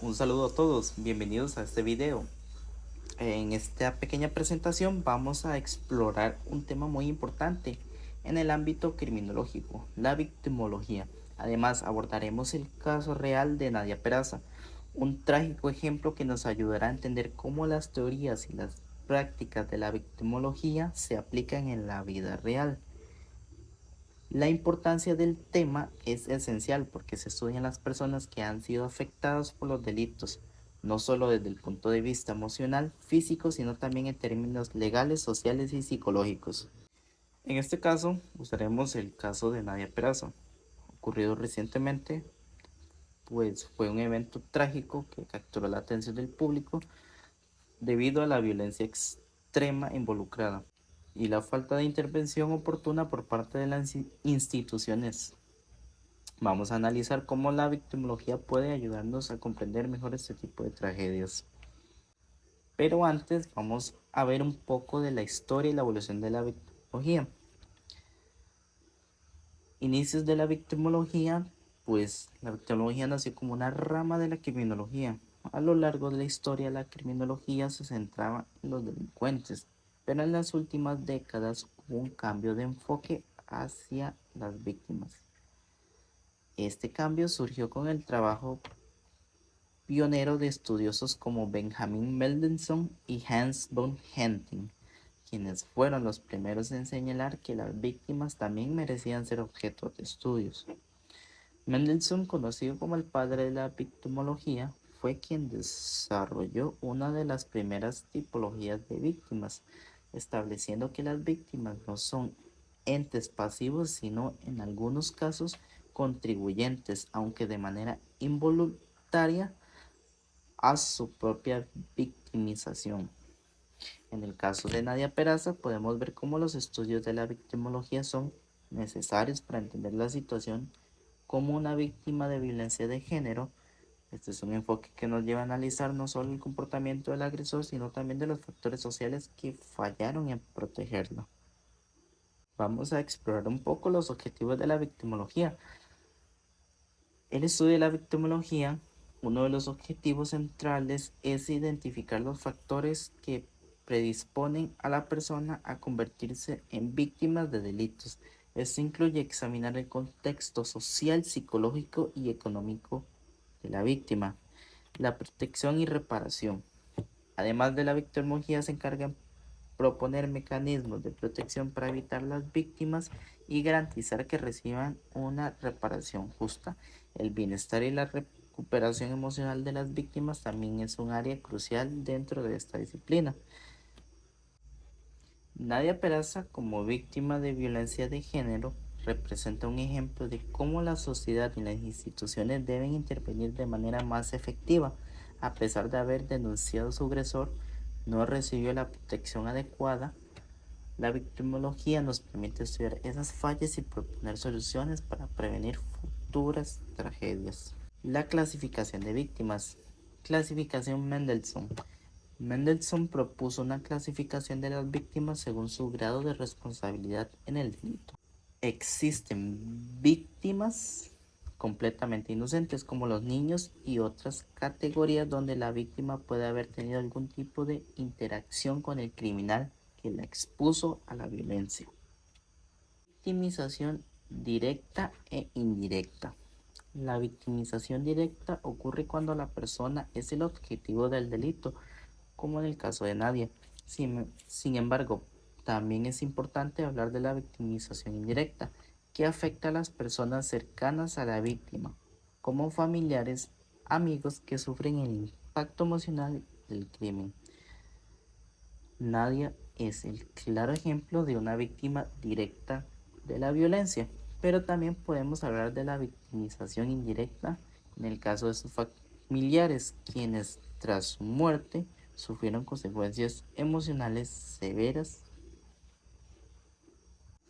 Un saludo a todos, bienvenidos a este video. En esta pequeña presentación vamos a explorar un tema muy importante en el ámbito criminológico, la victimología. Además abordaremos el caso real de Nadia Peraza, un trágico ejemplo que nos ayudará a entender cómo las teorías y las prácticas de la victimología se aplican en la vida real. La importancia del tema es esencial porque se estudian las personas que han sido afectadas por los delitos, no solo desde el punto de vista emocional, físico, sino también en términos legales, sociales y psicológicos. En este caso, usaremos el caso de Nadia Peraza, ocurrido recientemente, pues fue un evento trágico que capturó la atención del público debido a la violencia extrema involucrada y la falta de intervención oportuna por parte de las instituciones. Vamos a analizar cómo la victimología puede ayudarnos a comprender mejor este tipo de tragedias. Pero antes vamos a ver un poco de la historia y la evolución de la victimología. Inicios de la victimología, pues la victimología nació como una rama de la criminología. A lo largo de la historia la criminología se centraba en los delincuentes, pero en las últimas décadas hubo un cambio de enfoque hacia las víctimas. Este cambio surgió con el trabajo pionero de estudiosos como Benjamin Mendelssohn y Hans von Henting, quienes fueron los primeros en señalar que las víctimas también merecían ser objeto de estudios. Mendelssohn, conocido como el padre de la victimología, fue quien desarrolló una de las primeras tipologías de víctimas, estableciendo que las víctimas no son entes pasivos, sino en algunos casos contribuyentes, aunque de manera involuntaria, a su propia victimización. En el caso de Nadia Peraza, podemos ver cómo los estudios de la victimología son necesarios para entender la situación como una víctima de violencia de género. Este es un enfoque que nos lleva a analizar no solo el comportamiento del agresor, sino también de los factores sociales que fallaron en protegerlo. Vamos a explorar un poco los objetivos de la victimología. El estudio de la victimología, uno de los objetivos centrales es identificar los factores que predisponen a la persona a convertirse en víctimas de delitos. Esto incluye examinar el contexto social, psicológico y económico de la víctima, la protección y reparación. Además de la victimología, se encarga de proponer mecanismos de protección para evitar las víctimas y garantizar que reciban una reparación justa. El bienestar y la recuperación emocional de las víctimas también es un área crucial dentro de esta disciplina. Nadia Peraza, como víctima de violencia de género, representa un ejemplo de cómo la sociedad y las instituciones deben intervenir de manera más efectiva. A pesar de haber denunciado a su agresor, no recibió la protección adecuada. La victimología nos permite estudiar esas fallas y proponer soluciones para prevenir futuras tragedias. La clasificación de víctimas. Clasificación Mendelssohn. Mendelssohn propuso una clasificación de las víctimas según su grado de responsabilidad en el delito. Existen víctimas completamente inocentes como los niños y otras categorías donde la víctima puede haber tenido algún tipo de interacción con el criminal que la expuso a la violencia. Victimización directa e indirecta. La victimización directa ocurre cuando la persona es el objetivo del delito, como en el caso de Nadia. Sin embargo, también es importante hablar de la victimización indirecta, que afecta a las personas cercanas a la víctima, como familiares, amigos que sufren el impacto emocional del crimen. Nadia es el claro ejemplo de una víctima directa de la violencia, pero también podemos hablar de la victimización indirecta en el caso de sus familiares, quienes tras su muerte sufrieron consecuencias emocionales severas.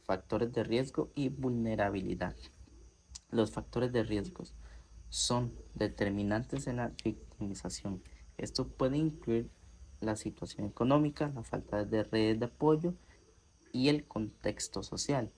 Factores de riesgo y vulnerabilidad. Los factores de riesgo son determinantes en la victimización. Esto puede incluir la situación económica, la falta de redes de apoyo y el contexto social.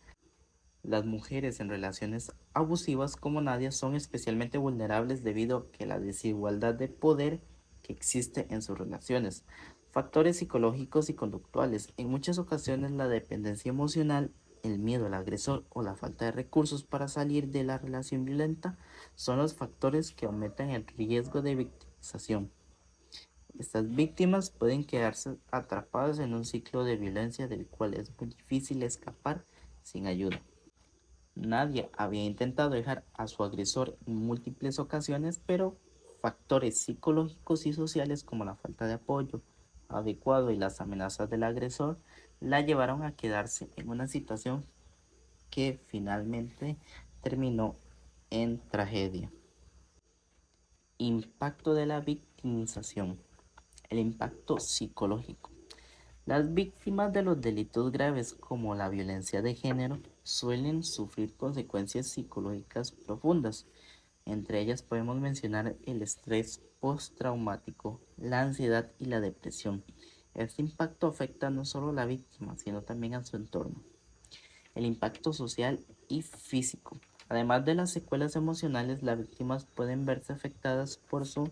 Las mujeres en relaciones abusivas como Nadia son especialmente vulnerables debido a que la desigualdad de poder que existe en sus relaciones. Factores psicológicos y conductuales. En muchas ocasiones la dependencia emocional, el miedo al agresor o la falta de recursos para salir de la relación violenta son los factores que aumentan el riesgo de victimización. Estas víctimas pueden quedarse atrapadas en un ciclo de violencia del cual es muy difícil escapar sin ayuda. Nadia había intentado dejar a su agresor en múltiples ocasiones, pero factores psicológicos y sociales como la falta de apoyo adecuado y las amenazas del agresor la llevaron a quedarse en una situación que finalmente terminó en tragedia. Impacto de la victimización. El impacto psicológico. Las víctimas de los delitos graves como la violencia de género suelen sufrir consecuencias psicológicas profundas. Entre ellas podemos mencionar el estrés postraumático, la ansiedad y la depresión. Este impacto afecta no solo a la víctima, sino también a su entorno. El impacto social y físico. Además de las secuelas emocionales, las víctimas pueden verse afectadas por su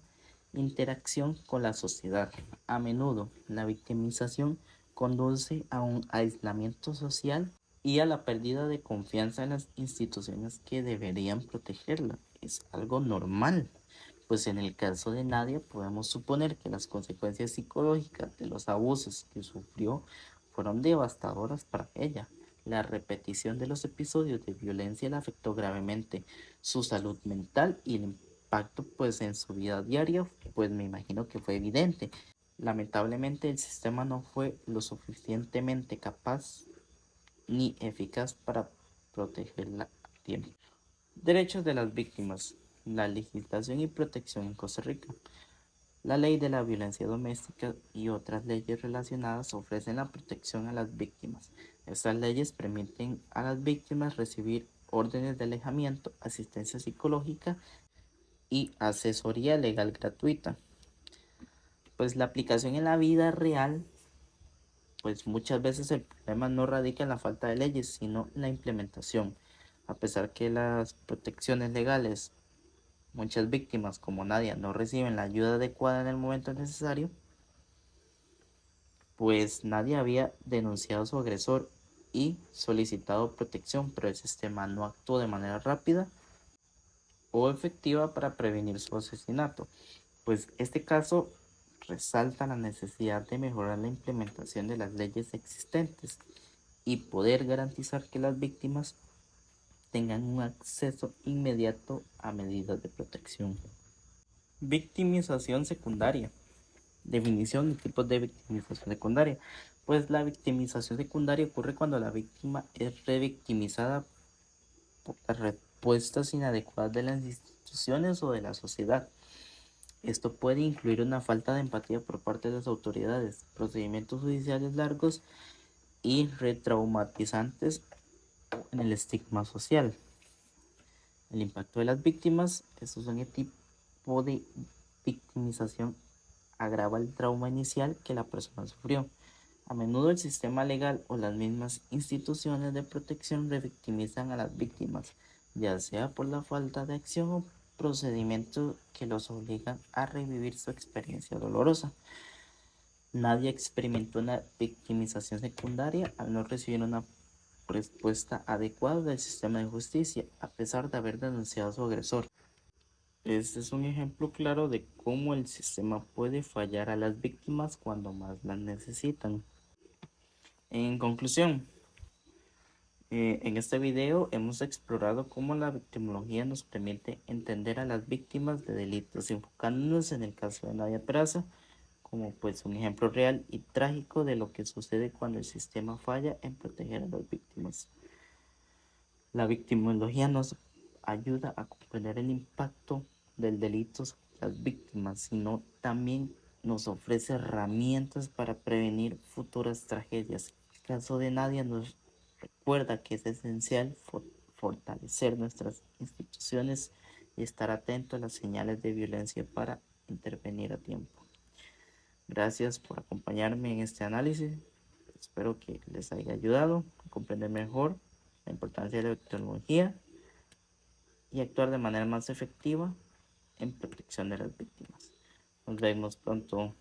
interacción con la sociedad. A menudo, la victimización conduce a un aislamiento social y a la pérdida de confianza en las instituciones que deberían protegerla. Es algo normal, pues en el caso de Nadia podemos suponer que las consecuencias psicológicas de los abusos que sufrió fueron devastadoras para ella. La repetición de los episodios de violencia le afectó gravemente su salud mental y el impacto pues en su vida diaria pues me imagino que fue evidente. Lamentablemente el sistema no fue lo suficientemente capaz ni eficaz para protegerla a tiempo. Derechos de las víctimas. La legislación y protección en Costa Rica. La ley de la violencia doméstica y otras leyes relacionadas ofrecen la protección a las víctimas. Estas leyes permiten a las víctimas recibir órdenes de alejamiento, asistencia psicológica y asesoría legal gratuita. Pues la aplicación en la vida real, pues muchas veces el problema no radica en la falta de leyes, sino en la implementación. A pesar que las protecciones legales, muchas víctimas como Nadia no reciben la ayuda adecuada en el momento necesario, pues Nadia había denunciado a su agresor y solicitado protección, pero el sistema no actuó de manera rápida o efectiva para prevenir su asesinato. Pues este caso resalta la necesidad de mejorar la implementación de las leyes existentes y poder garantizar que las víctimas tengan un acceso inmediato a medidas de protección. Victimización secundaria. Definición y tipos de victimización secundaria. Pues la victimización secundaria ocurre cuando la víctima es revictimizada por las respuestas inadecuadas de las instituciones o de la sociedad. Esto puede incluir una falta de empatía por parte de las autoridades, procedimientos judiciales largos y retraumatizantes en el estigma social. El impacto de las víctimas. Estos son el tipo de victimización agrava el trauma inicial que la persona sufrió. A menudo el sistema legal o las mismas instituciones de protección revictimizan a las víctimas, ya sea por la falta de acción o procedimientos que los obligan a revivir su experiencia dolorosa. Nadie experimentó una victimización secundaria al no recibir una respuesta adecuada del sistema de justicia, a pesar de haber denunciado a su agresor. Este es un ejemplo claro de cómo el sistema puede fallar a las víctimas cuando más las necesitan. En conclusión, en este video hemos explorado cómo la victimología nos permite entender a las víctimas de delitos, enfocándonos en el caso de Nadia Peraza como pues un ejemplo real y trágico de lo que sucede cuando el sistema falla en proteger a las víctimas. La victimología nos ayuda a comprender el impacto del delito sobre las víctimas, sino también nos ofrece herramientas para prevenir futuras tragedias. El caso de Nadia nos recuerda que es esencial fortalecer nuestras instituciones y estar atento a las señales de violencia para intervenir a tiempo. Gracias por acompañarme en este análisis. Espero que les haya ayudado a comprender mejor la importancia de la victimología y actuar de manera más efectiva en protección de las víctimas. Nos vemos pronto.